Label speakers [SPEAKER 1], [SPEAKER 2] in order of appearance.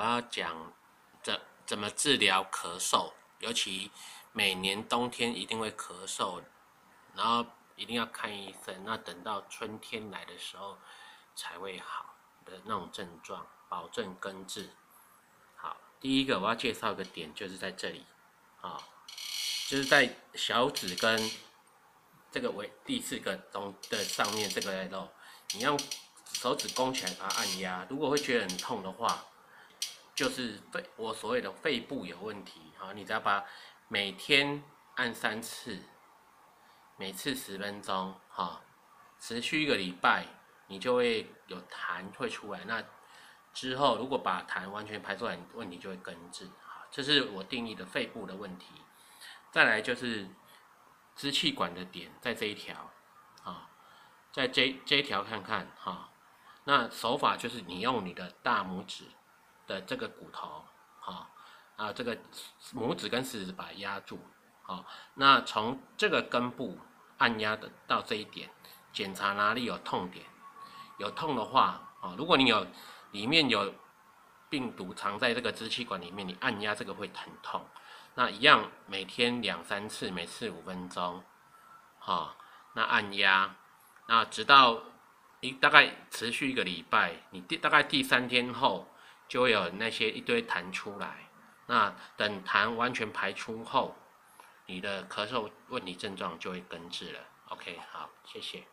[SPEAKER 1] 我要讲怎么治疗咳嗽，尤其每年冬天一定会咳嗽，然后一定要看医生。那等到春天来的时候才会好的那种症状，保证根治。好，第一个我要介绍一个点，就是在这里，啊，就是在小指跟这个为第四个中的上面这个肉，你用手指弓起来把它按压，如果会觉得很痛的话，就是我所谓的肺部有问题。好，你只要把每天按3次，每次10分钟，哈，持续1个礼拜，你就会有痰会出来。那之后如果把痰完全排出来，问题就会根治。这是我定义的肺部的问题。再来就是支气管的点，在这一条，啊，在这一条看看哈。那手法就是你用你的大拇指的这个骨头，这个拇指跟食指把它压住，那从这个根部按压的到这一点，检查哪里有痛点。有痛的话，如果你里面有病毒藏在这个支气管里面，你按压这个会很痛。那一样每天2、3次，每次5分钟，那按压，那直到大概持续1个礼拜，你大概第3天后就会有那些一堆痰出来。那等痰完全排出后，你的咳嗽问题症状就会根治了。OK， 好，谢谢。